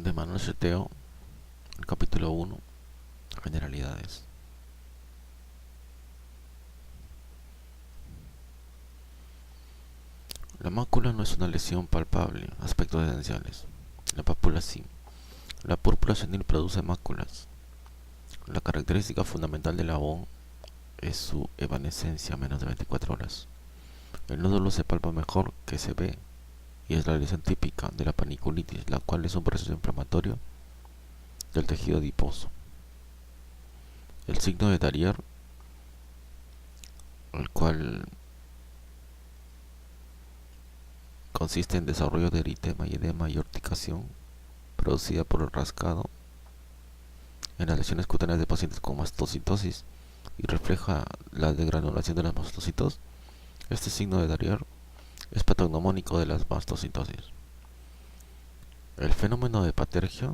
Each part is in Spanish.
de Manuel Cheteo, el capítulo 1, generalidades. La mácula no es una lesión palpable, aspectos esenciales. La pápula sí. La púrpura senil produce máculas. La característica fundamental del abón es su evanescencia a menos de 24 horas. El nódulo se palpa mejor que se ve y es la lesión típica de la paniculitis, la cual es un proceso inflamatorio del tejido adiposo. El signo de Darier, el cual consiste en desarrollo de eritema y edema y urticación producida por el rascado en las lesiones cutáneas de pacientes con mastocitosis y refleja la degranulación de los mastocitos. Este signo de Darier es patognomónico de las mastocitosis. El fenómeno de Patergia,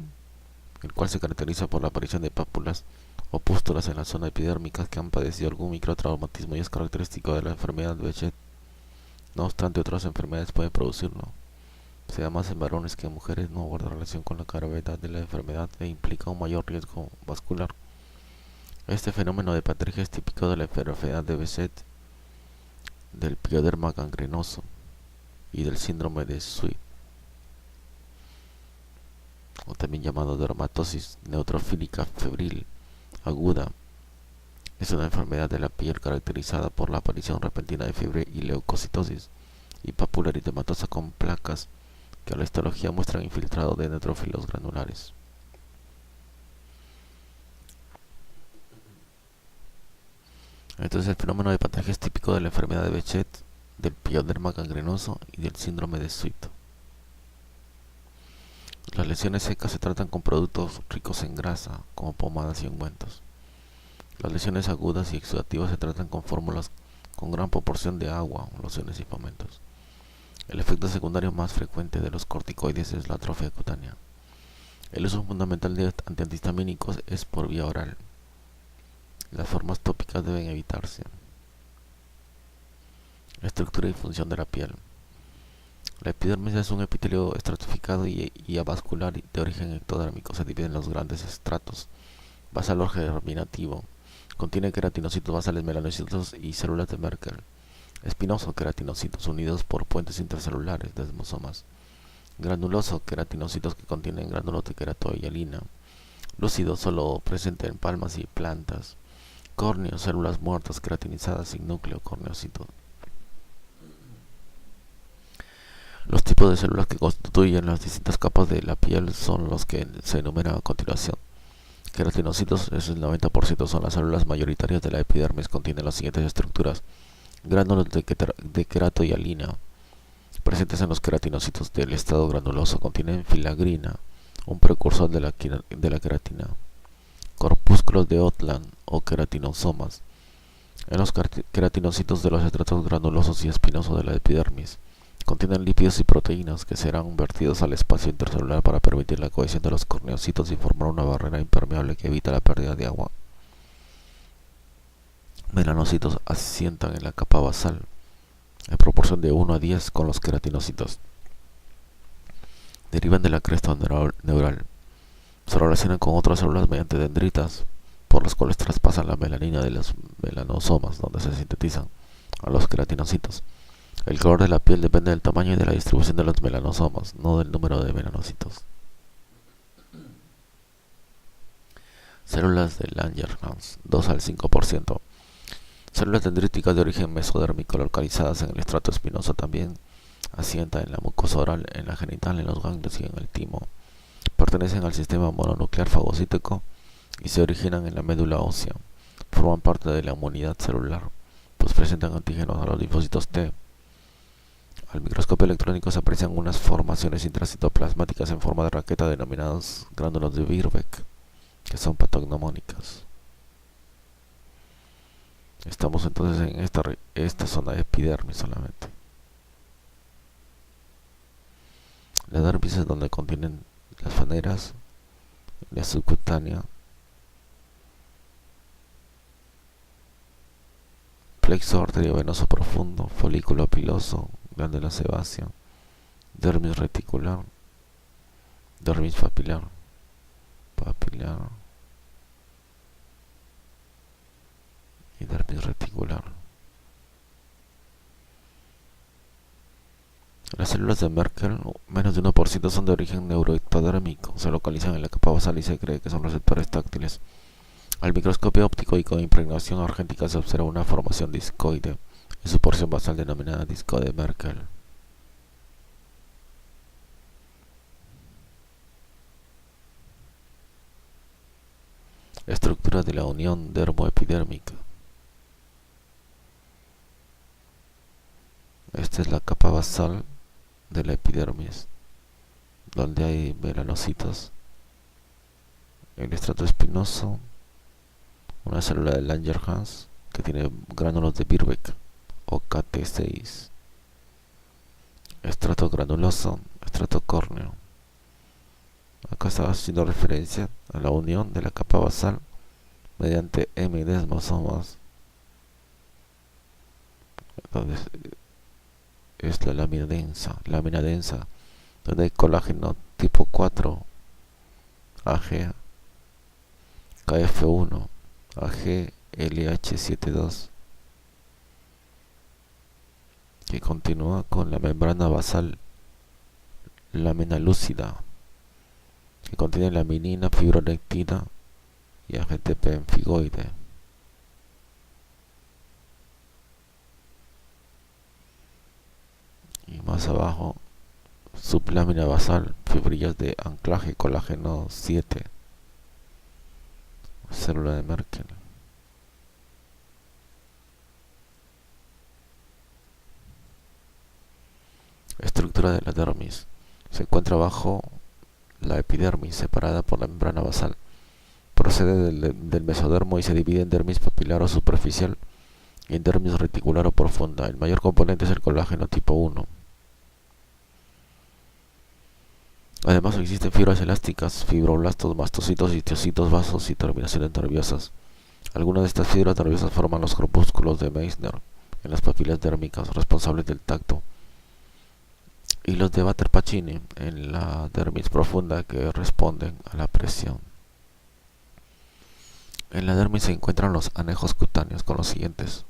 el cual se caracteriza por la aparición de pápulas o pústulas en la zona epidérmica que han padecido algún microtraumatismo y es característico de la enfermedad de Behçet. No obstante, otras enfermedades pueden producirlo. Se da más en varones que en mujeres, no guarda relación con la gravedad de la enfermedad e implica un mayor riesgo vascular. Este fenómeno de Patergia es típico de la enfermedad de Behçet, del pioderma gangrenoso y del síndrome de Sweet, o también llamado dermatosis neutrofílica febril aguda. Es una enfermedad de la piel caracterizada por la aparición repentina de fiebre y leucocitosis y pápula eritematosa con placas que a la histología muestran infiltrado de neutrófilos granulares. Entonces el fenómeno de Patergia es típico de la enfermedad de Behçet, del pioderma gangrenoso y del síndrome de Sweet. Las lesiones secas se tratan con productos ricos en grasa, como pomadas y ungüentos. Las lesiones agudas y exudativas se tratan con fórmulas con gran proporción de agua, lociones y fomentos. El efecto secundario más frecuente de los corticoides es la atrofia cutánea. El uso fundamental de antihistamínicos es por vía oral. Las formas tópicas deben evitarse. Estructura y función de la piel. La epidermis es un epitelio estratificado y avascular de origen ectodérmico. Se divide en los grandes estratos. Basal o germinativo. Contiene queratinocitos basales, melanocitos y células de Merkel. Espinoso, queratinocitos unidos por puentes intercelulares, desmosomas. Granuloso, queratinocitos que contienen gránulos de queratohialina. Lúcido, solo presente en palmas y plantas. Córneo, células muertas queratinizadas sin núcleo, corneocito. Los tipos de células que constituyen las distintas capas de la piel son los que se enumeran a continuación. Queratinocitos, es el 90%, son las células mayoritarias de la epidermis, contienen las siguientes estructuras. Gránulos de queratohialina, presentes en los queratinocitos del estado granuloso, contienen filagrina, un precursor de la queratina. Corpúsculos de Otland o queratinosomas, en los queratinocitos de los estratos granulosos y espinosos de la epidermis. Contienen lípidos y proteínas que serán vertidos al espacio intercelular para permitir la cohesión de los corneocitos y formar una barrera impermeable que evita la pérdida de agua. Melanocitos asientan en la capa basal en proporción de 1 a 10 con los queratinocitos. Derivan de la cresta neural. Se relacionan con otras células mediante dendritas, por las cuales traspasan la melanina de los melanosomas, donde se sintetizan a los queratinocitos. El color de la piel depende del tamaño y de la distribución de los melanosomas, no del número de melanocitos. Células de Langerhans, 2 al 5%. Células dendríticas de origen mesodérmico localizadas en el estrato espinoso, también asienta en la mucosa oral, en la genital, en los ganglios y en el timo. Pertenecen al sistema mononuclear fagocítico y se originan en la médula ósea. Forman parte de la inmunidad celular, pues presentan antígenos a los linfocitos T. Al microscopio electrónico se aprecian unas formaciones intracitoplasmáticas en forma de raqueta denominadas gránulos de Birbeck, que son patognomónicas. Estamos entonces en esta zona de epidermis solamente. La dermis es donde contienen las faneras, la subcutánea, plexo arteriovenoso profundo, folículo piloso, glándula sebácea, dermis reticular, dermis papilar y dermis reticular. Las células de Merkel, menos de 1%, son de origen neuroectodérmico. Se localizan en la capa basal y se cree que son receptores táctiles. Al microscopio óptico y con impregnación argéntica se observa una formación discoide en su porción basal denominada disco de Merkel. Estructura de la unión dermoepidérmica. Esta es la capa basal de la epidermis, donde hay melanocitos, el estrato espinoso, una célula de Langerhans que tiene gránulos de Birbeck o KT6, estrato granuloso, estrato córneo. Acá está haciendo referencia a la unión de la capa basal mediante hemidesmosomas, donde es la lámina densa, donde hay colágeno tipo 4, AG, KF1, AG, LH72, que continúa con la membrana basal, lámina lúcida, que contiene laminina, fibronectina y agente pemfigoide. Y más abajo, sublámina basal, fibrillas de anclaje, colágeno 7, célula de Merkel. Estructura de la dermis. Se encuentra bajo la epidermis, separada por la membrana basal. Procede del mesodermo y se divide en dermis papilar o superficial y en dermis reticular o profunda. El mayor componente es el colágeno tipo 1. Además existen fibras elásticas, fibroblastos, mastocitos, histocitos, vasos y terminaciones nerviosas. Algunas de estas fibras nerviosas forman los corpúsculos de Meissner en las papilas dérmicas responsables del tacto, y los de Batter-Pacini en la dermis profunda que responden a la presión. En la dermis se encuentran los anejos cutáneos con los siguientes: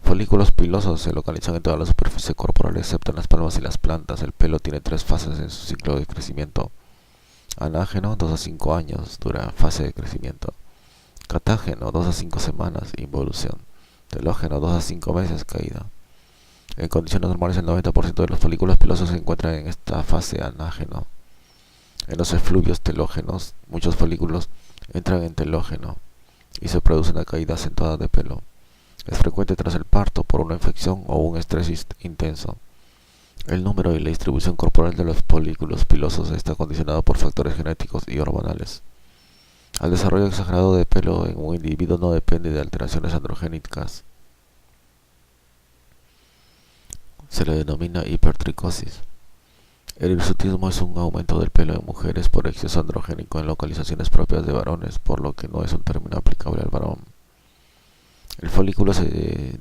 folículos pilosos se localizan en toda la superficie corporal excepto en las palmas y las plantas. El pelo tiene 3 fases en su ciclo de crecimiento. Anágeno, 2 a 5 años, dura fase de crecimiento. Catágeno, 2 a 5 semanas, involución. Telógeno, 2 a 5 meses, caída. En condiciones normales, el 90% de los folículos pilosos se encuentran en esta fase anágeno. En los efluvios telógenos, muchos folículos entran en telógeno y se produce una caída acentuada de pelo. Es frecuente tras el parto por una infección o un estrés intenso. El número y la distribución corporal de los folículos pilosos está condicionado por factores genéticos y hormonales. El desarrollo exagerado de pelo en un individuo no depende de alteraciones androgénicas. Se le denomina hipertricosis. El hirsutismo es un aumento del pelo en mujeres por exceso androgénico en localizaciones propias de varones, por lo que no es un término aplicable al varón. El folículo se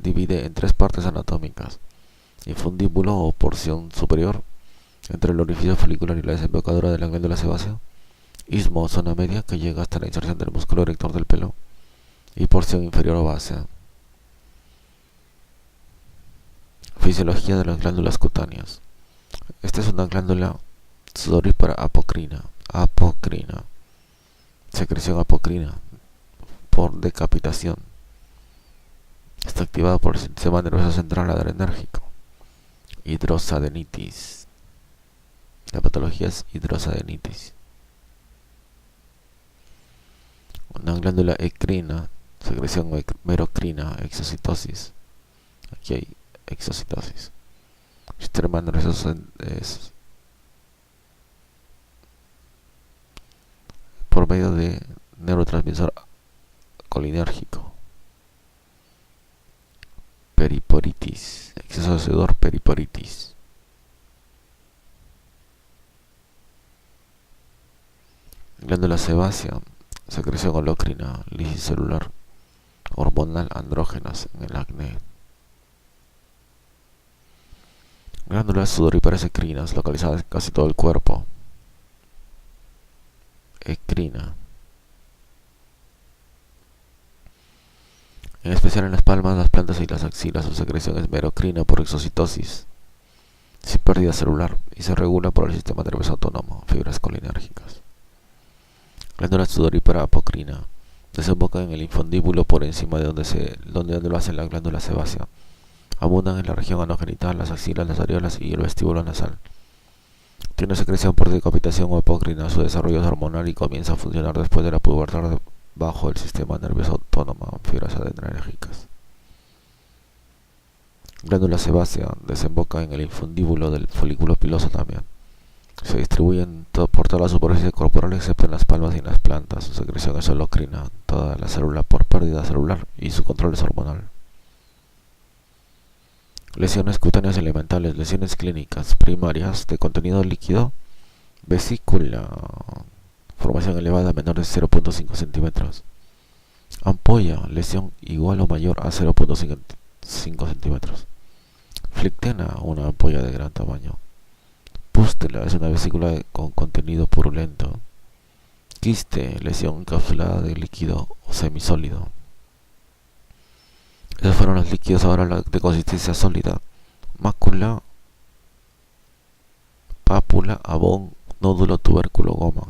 divide en 3 partes anatómicas: infundíbulo o porción superior entre el orificio folicular y la desembocadura de la glándula sebácea; istmo o zona media que llega hasta la inserción del músculo erector del pelo; y porción inferior o base. Fisiología de las glándulas cutáneas. Esta es una glándula sudorípara apocrina. Secreción apocrina por decapitación. Está activada por el sistema nervioso central adrenérgico. Hidrosadenitis. La patología es hidrosadenitis. Una glándula ecrina, secreción merocrina, exocitosis. Aquí hay exocitosis. El sistema nervioso es por medio de neurotransmisor colinérgico. Periporitis, exceso de sudor, periporitis. Glándula sebácea, secreción holocrina, lisis celular, hormonal, andrógenas en el acné. Glándulas sudoríparas ecrinas localizadas en casi todo el cuerpo. ecrina. En especial en las palmas, las plantas y las axilas, su secreción es merocrina por exocitosis, sin pérdida celular, y se regula por el sistema nervioso autónomo, fibras colinérgicas. Glándula sudorípara apocrina. Desemboca en el infundíbulo por encima de donde lo hace la glándula sebácea. Abundan en la región anogenital, las axilas, las areolas y el vestíbulo nasal. Tiene secreción por decapitación o apocrina. Su desarrollo es hormonal y comienza a funcionar después de la pubertad bajo el sistema nervioso autónomo, fibras adrenérgicas. Glándula sebácea. Desemboca en el infundíbulo del folículo piloso también. Se distribuyen por toda la superficie corporal excepto en las palmas y en las plantas. Su secreción es holocrina, toda la célula por pérdida celular, y su control es hormonal. Lesiones cutáneas elementales, lesiones clínicas primarias de contenido líquido, vesícula, formación elevada menor de 0.5 centímetros. Ampolla, lesión igual o mayor a 0.5 centímetros. Flictena, una ampolla de gran tamaño. Pústula es una vesícula con contenido purulento. Quiste, lesión encapsulada de líquido o semisólido. Esos fueron los líquidos, ahora de consistencia sólida. Mácula, pápula, abón, nódulo, tubérculo, goma.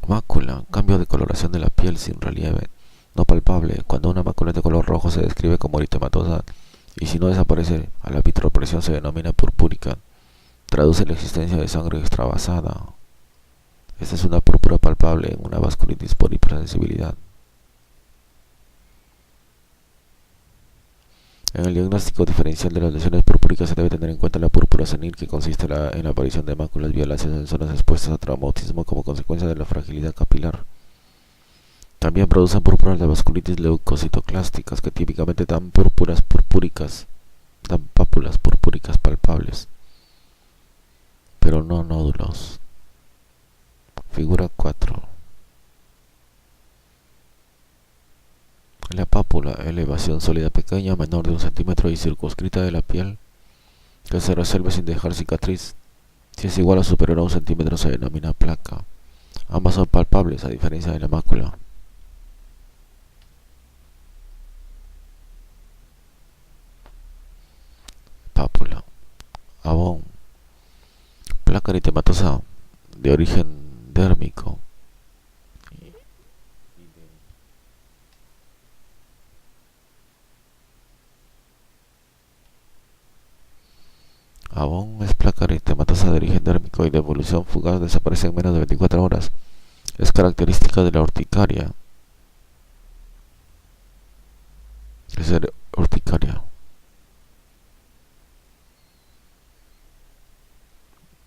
Mácula, cambio de coloración de la piel sin relieve, no palpable. Cuando una mácula es de color rojo se describe como eritematosa, y si no desaparece a la vitropresión se denomina purpúrica. Traduce la existencia de sangre extravasada. Esta es una púrpura palpable en una vasculitis por hipersensibilidad. En el diagnóstico diferencial de las lesiones purpúricas se debe tener en cuenta la púrpura senil, que consiste en la aparición de máculas violáceas en zonas expuestas a traumatismo como consecuencia de la fragilidad capilar. También producen púrpuras de vasculitis leucocitoclásticas, que típicamente dan pápulas purpúricas palpables, pero no nódulos. Figura 4. La pápula, elevación sólida pequeña, menor de 1 centímetro y circunscrita de la piel, que se resuelve sin dejar cicatriz. Si es igual o superior a 1 centímetro se denomina placa. Ambas son palpables, a diferencia de la mácula. Pápula, abón, placa eritematosa de origen dérmico. Abón es placa eritematosa de origen dérmico y de evolución fugaz, desaparece en menos de 24 horas. Es característica de la urticaria.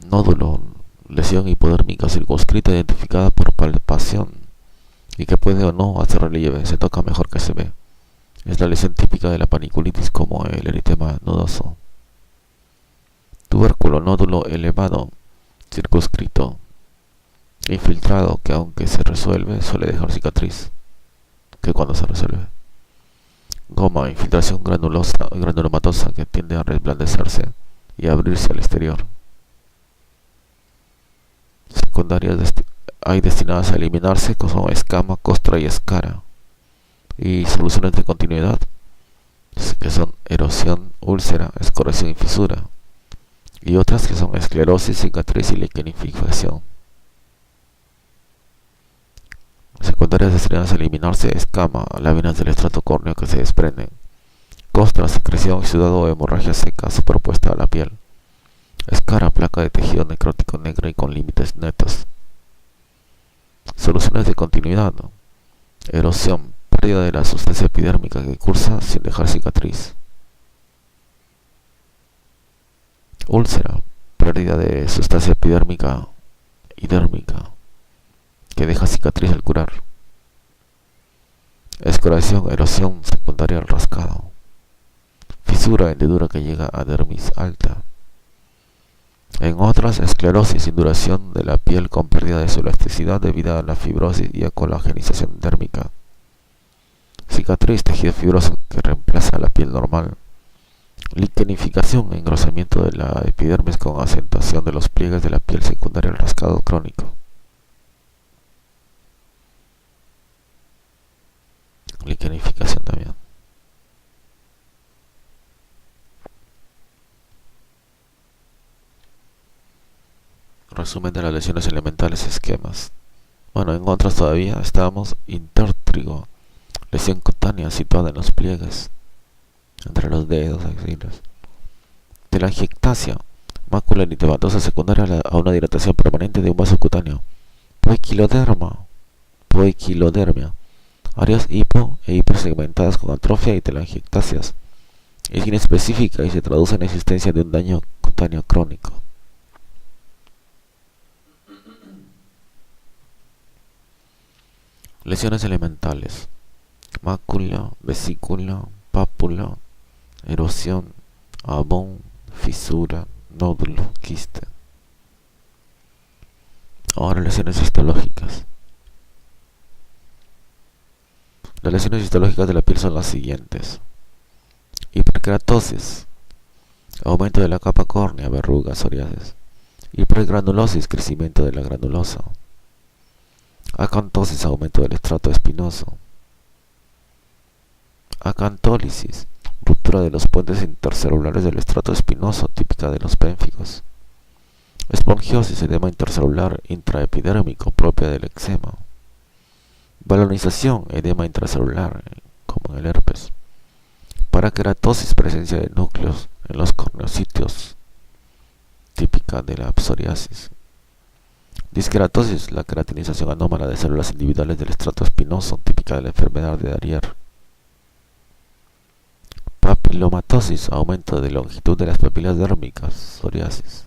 Nódulo, lesión hipodérmica circunscrita identificada por palpación y que puede o no hacer relieve, se toca mejor que se ve. Es la lesión típica de la paniculitis, como el eritema nodoso. Tubérculo, nódulo elevado, circunscrito, infiltrado, que aunque se resuelve suele dejar cicatriz, que cuando se resuelve. Goma, infiltración granulomatosa que tiende a resplandecerse y a abrirse al exterior. Secundarias hay destinadas a eliminarse, como escama, costra y escara. Y soluciones de continuidad, que son erosión, úlcera, escoriación y fisura. Y otras que son esclerosis, cicatriz y liquenificación. Secundarias destinadas a eliminarse, escama, láminas del estrato córneo que se desprenden. Costra, secreción, sudado o hemorragia seca superpuesta a la piel. Escara, placa de tejido necrótico negro y con límites netos. Soluciones de continuidad, ¿no? Erosión, pérdida de la sustancia epidérmica que cursa sin dejar cicatriz. Úlcera, pérdida de sustancia epidérmica y dérmica que deja cicatriz al curar. Escoriación, erosión secundaria al rascado. Fisura, hendidura que llega a dermis alta. En otras, esclerosis, induración de la piel con pérdida de su elasticidad debido a la fibrosis y a colagenización dérmica. Cicatriz, tejido fibroso que reemplaza la piel normal. Liquenificación, engrosamiento de la epidermis con acentuación de los pliegues de la piel secundaria al rascado crónico. Liquenificación también. Resumen de las lesiones elementales, esquemas. Bueno, en otras todavía estábamos intertrigo, lesión cutánea situada en los pliegues, entre los dedos, axilas. Telangiectasia, mácula eritematosa secundaria a una dilatación permanente de un vaso cutáneo. Poiquilodermia, áreas hipo e hipersegmentadas con atrofia y telangiectasias. Es inespecífica y se traduce en la existencia de un daño cutáneo crónico. Lesiones elementales: mácula, vesícula, pápula, erosión, abón, fisura, nódulo, quiste. Ahora, lesiones histológicas. Las lesiones histológicas de la piel son las siguientes: hiperkeratosis, aumento de la capa córnea, verrugas, psoriasis. Hipergranulosis, crecimiento de la granulosa. Acantosis, aumento del estrato espinoso. Acantólisis, ruptura de los puentes intercelulares del estrato espinoso, típica de los pénficos. Espongiosis, edema intercelular intraepidérmico, propia del eczema. Balonización, edema intracelular, como en el herpes. Parakeratosis, presencia de núcleos en los corneocitos, típica de la psoriasis. Disqueratosis, la queratinización anómala de células individuales del estrato espinoso, típica de la enfermedad de Darrier. Papilomatosis, aumento de longitud de las papilas dérmicas, psoriasis.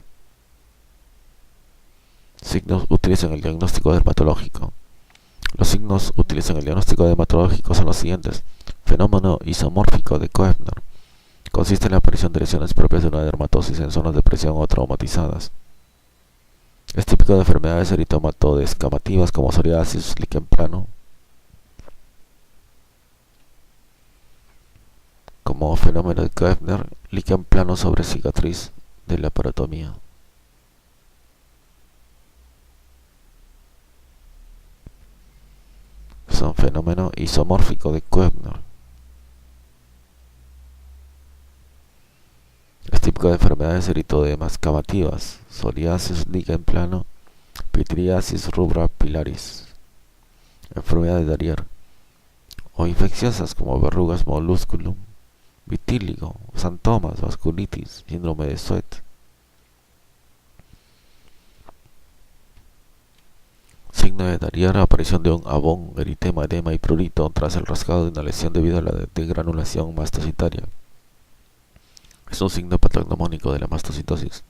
Signos útiles en el diagnóstico dermatológico. Los signos útiles en el diagnóstico dermatológico son los siguientes: fenómeno isomórfico de Koebner. Consiste en la aparición de lesiones propias de una dermatosis en zonas de presión o traumatizadas. Es típico de enfermedades eritomatodeescamativas como psoriasis, líquen plano, como fenómeno de Koebner, líquen plano sobre cicatriz de la parotomía. Son fenómeno isomórfico de Koebner. Es típico de enfermedades eritodeescamativas, psoriasis, líquen plano, pityriasis rubra pilaris, enfermedad de Darrier, o infecciosas como verrugas mollusculum, vitíligo, xantomas, vasculitis, síndrome de Sweat. Signo de Darrier: aparición de un abón, eritema, edema y prurito tras el rascado de una lesión debido a la degranulación mastocitaria. Es un signo patognomónico de la mastocitosis.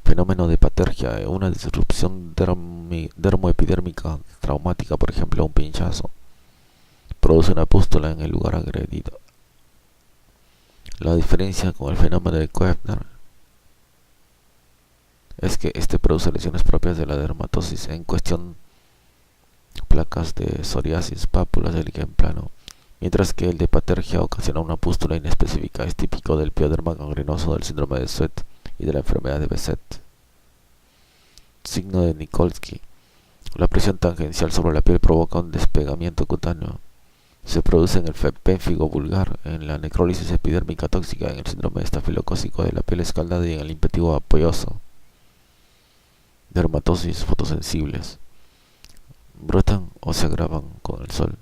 Fenómeno de patergia, una disrupción dermoepidérmica traumática, por ejemplo un pinchazo, produce una pústula en el lugar agredido. La diferencia con el fenómeno de Koebner es que este produce lesiones propias de la dermatosis en cuestión, placas de psoriasis, pápulas de líquen plano, mientras que el de patergia ocasiona una pústula inespecífica. Es típico del pioderma gangrenoso, del síndrome de Sweat y de la enfermedad de Behçet. Signo de Nikolsky: la presión tangencial sobre la piel provoca un despegamiento cutáneo. Se produce en el pénfigo vulgar, en la necrólisis epidérmica tóxica, en el síndrome estafilocócico de la piel escaldada y en el impetigo apoyoso. Dermatosis fotosensibles: brotan o se agravan con el sol.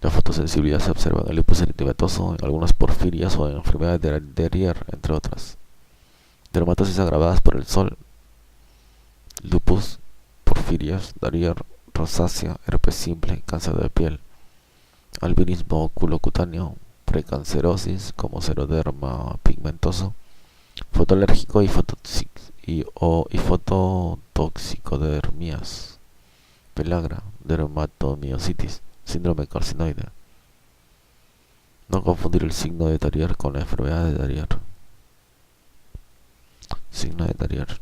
La fotosensibilidad se observa en el lupus eritematoso, en algunas porfirias o en enfermedades de Darrier, entre otras. Dermatosis agravadas por el sol: lupus, porfirias, Darrier, rosácea, herpes simple, cáncer de piel. Albinismo oculocutáneo, precancerosis como xeroderma pigmentoso, fotoalérgico y fototoxicodermias, pelagra, dermatomiositis, síndrome carcinoide. No confundir el signo de Darrier con la enfermedad de Darrier. Signo de Darrier.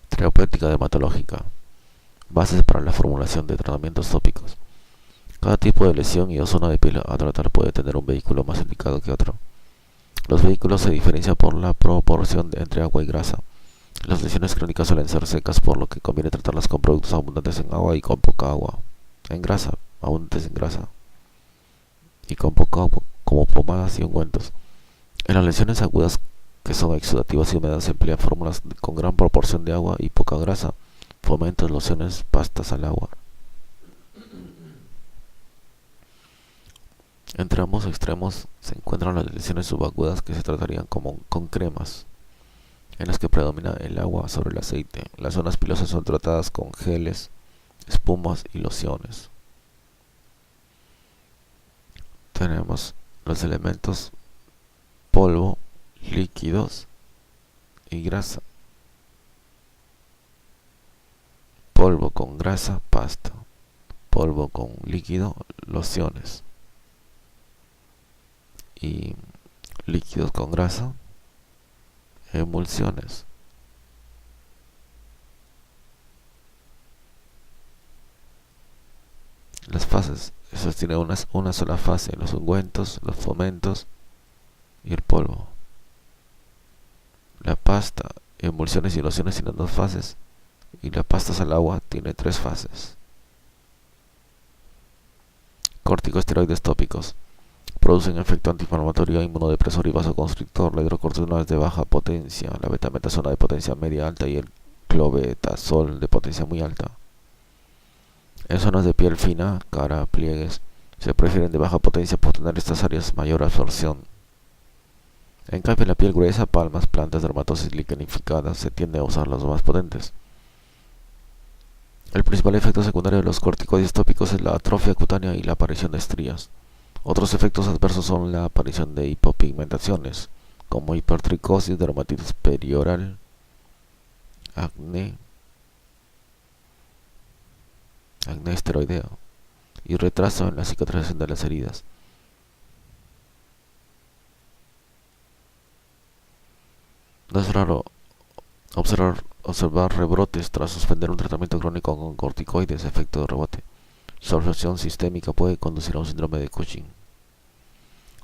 Terapéutica dermatológica. Bases para la formulación de tratamientos tópicos. Cada tipo de lesión y o zona de piel a tratar puede tener un vehículo más indicado que otro. Los vehículos se diferencian por la proporción entre agua y grasa. Las lesiones crónicas suelen ser secas, por lo que conviene tratarlas con productos abundantes en agua y con poca agua. En grasa, abundantes en grasa y con poca agua, como pomadas y ungüentos. En las lesiones agudas que son exudativas y húmedas se emplean fórmulas con gran proporción de agua y poca grasa, fomentos, lociones, pastas al agua. Entre ambos extremos se encuentran las lesiones subagudas que se tratarían con cremas, en las que predomina el agua sobre el aceite. Las zonas pilosas son tratadas con geles, espumas y lociones. Tenemos los elementos polvo, líquidos y grasa. Polvo con grasa, pasta. Polvo con líquido, lociones. Y líquidos con grasa, emulsiones. Las fases, eso tiene una sola fase: los ungüentos, los fomentos y el polvo. La pasta, emulsiones y lociones tienen dos fases, y la pasta al agua tiene tres fases. Corticosteroides tópicos. Producen efecto antiinflamatorio, inmunodepresor y vasoconstrictor. La hidrocortisona es de baja potencia, la betametasona de potencia media alta y el clobetasol de potencia muy alta. En zonas de piel fina, cara, pliegues, se prefieren de baja potencia por tener estas áreas mayor absorción. En cambio, en la piel gruesa, palmas, plantas, dermatosis liquenificadas, se tiende a usar los más potentes. El principal efecto secundario de los corticoides tópicos es la atrofia cutánea y la aparición de estrías. Otros efectos adversos son la aparición de hipopigmentaciones, como hipertricosis, dermatitis perioral, acné esteroidea y retraso en la cicatrización de las heridas. No es raro observar rebrotes tras suspender un tratamiento crónico con corticoides, efecto de rebote. Su absorción sistémica puede conducir a un síndrome de Cushing.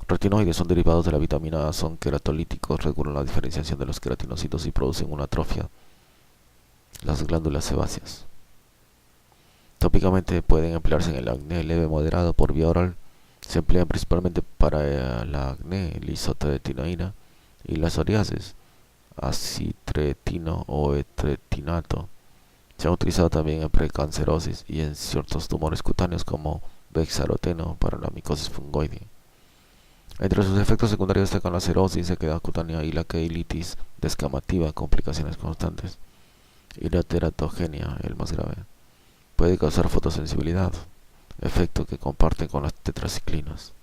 Retinoides son derivados de la vitamina A, son queratolíticos, regulan la diferenciación de los queratinocitos y producen una atrofia las glándulas sebáceas. Tópicamente pueden emplearse en el acné leve moderado por vía oral. Se emplean principalmente para el acné, lisotretinoína, y la psoriasis, acitretino o etretinato. Se ha utilizado también en precancerosis y en ciertos tumores cutáneos como bexaroteno para la micosis fungoide. Entre sus efectos secundarios destacan la cerosis, sequedad cutánea y la queilitis descamativa, complicaciones constantes. Y la teratogenia, el más grave. Puede causar fotosensibilidad, efecto que comparte con las tetraciclinas.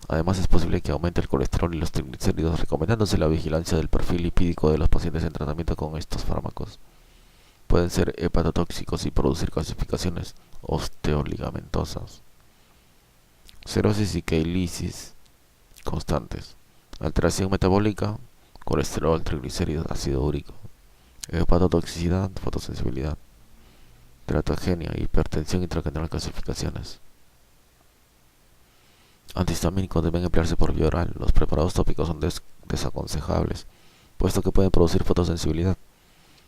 Además, es posible que aumente el colesterol y los triglicéridos, recomendándose la vigilancia del perfil lipídico de los pacientes en tratamiento con estos fármacos. Pueden ser hepatotóxicos y producir calcificaciones osteoligamentosas. Cerosis y queilitis constantes. Alteración metabólica, colesterol, triglicéridos, ácido úrico. Hepatotoxicidad, fotosensibilidad. Teratogenia, hipertensión intracranial, calcificaciones. Antihistamínicos deben emplearse por vía oral. Los preparados tópicos son desaconsejables, puesto que pueden producir fotosensibilidad.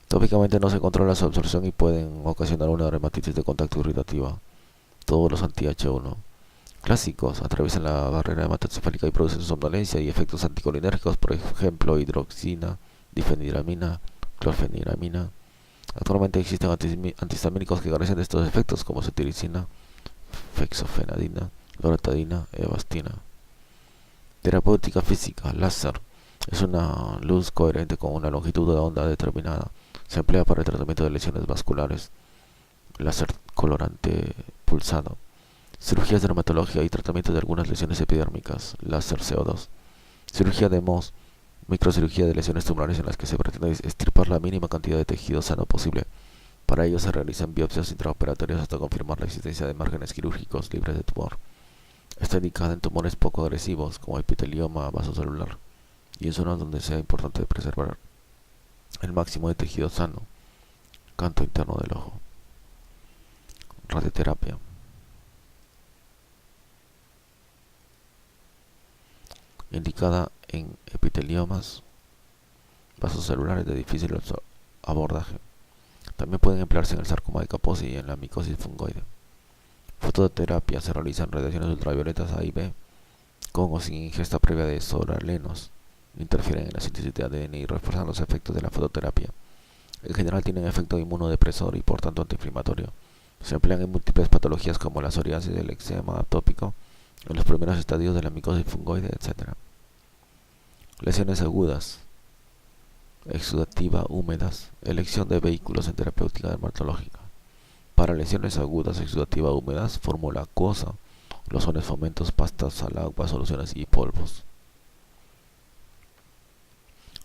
Tópicamente no se controla su absorción y pueden ocasionar una dermatitis de contacto irritativa. Todos los anti-H1 clásicos atraviesan la barrera hematoencefálica y producen somnolencia y efectos anticolinérgicos, por ejemplo, hidroxina, difenidramina, clorfeniramina. Actualmente existen antihistamínicos que carecen de estos efectos, como cetiricina, fexofenadina, loratadina, evastina. Terapéutica física, láser. Es una luz coherente con una longitud de onda determinada. Se emplea para el tratamiento de lesiones vasculares. Láser colorante pulsado. Cirugías dermatológicas y tratamiento de algunas lesiones epidérmicas. Láser CO2. Cirugía de Mohs. Microcirugía de lesiones tumorales en las que se pretende extirpar la mínima cantidad de tejido sano posible. Para ello se realizan biopsias intraoperatorias hasta confirmar la existencia de márgenes quirúrgicos libres de tumor. Está indicada en tumores poco agresivos como epitelioma vasocelular y en zonas donde sea importante preservar el máximo de tejido sano. Canto interno del ojo. Radioterapia. indicada en epiteliomas vasos celulares de difícil abordaje. También pueden emplearse en el sarcoma de Kaposi y en la micosis fungoide. Fototerapia se realiza en radiaciones ultravioletas A y B, con o sin ingesta previa de soralenos. Interfieren en la síntesis de ADN y refuerzan los efectos de la fototerapia. En general tienen efecto inmunodepresor y por tanto antiinflamatorio. Se emplean en múltiples patologías como la psoriasis, el eczema atópico, en los primeros estadios de la micosis fungoide, etc. Lesiones agudas, exudativa húmedas, elección de vehículos en terapéutica dermatológica. Para lesiones agudas exudativa húmedas, fórmula acuosa, lozones, fomentos, pastas al agua, soluciones y polvos.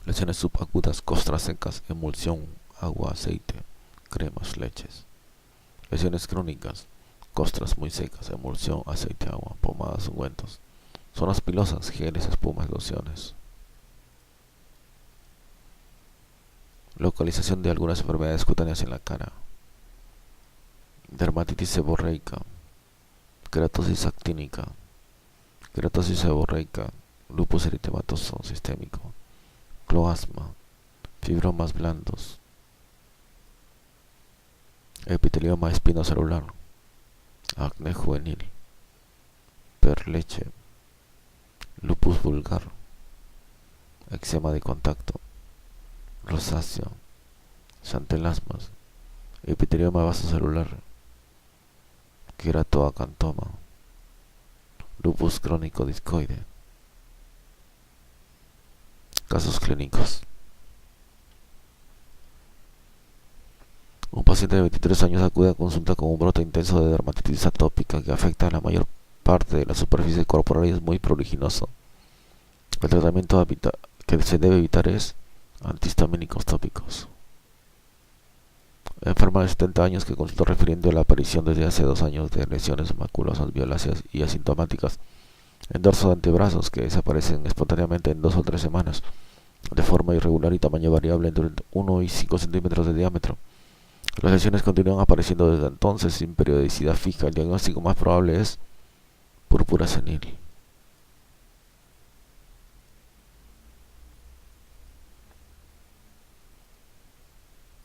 Lesiones subagudas, costras secas, emulsión, agua, aceite, cremas, leches. Lesiones crónicas, costras muy secas, emulsión, aceite, agua, pomadas, ungüentos. Zonas pilosas, geles, espumas, lociones. Localización de algunas enfermedades cutáneas en la cara. Dermatitis seborreica, queratosis actínica, queratosis seborreica, lupus eritematoso sistémico, cloasma, fibromas blandos, epitelioma espinocelular, acné juvenil, perleche, lupus vulgar, eczema de contacto, rosácea, xantelasmas, epitelioma vasocelular, queratoacantoma, lupus crónico discoide. Casos clínicos. Un paciente de 23 años acude a consulta con un brote intenso de dermatitis atópica que afecta a la mayor parte de la superficie corporal y es muy pruriginoso. El tratamiento que se debe evitar es antihistamínicos tópicos. Enferma de 70 años que consultó refiriendo a la aparición desde hace 2 años de lesiones maculosas violáceas y asintomáticas en dorso de antebrazos que desaparecen espontáneamente en 2 o 3 semanas, de forma irregular y tamaño variable entre 1 y 5 centímetros de diámetro. Las lesiones continúan apareciendo desde entonces sin periodicidad fija. El diagnóstico más probable es púrpura senil.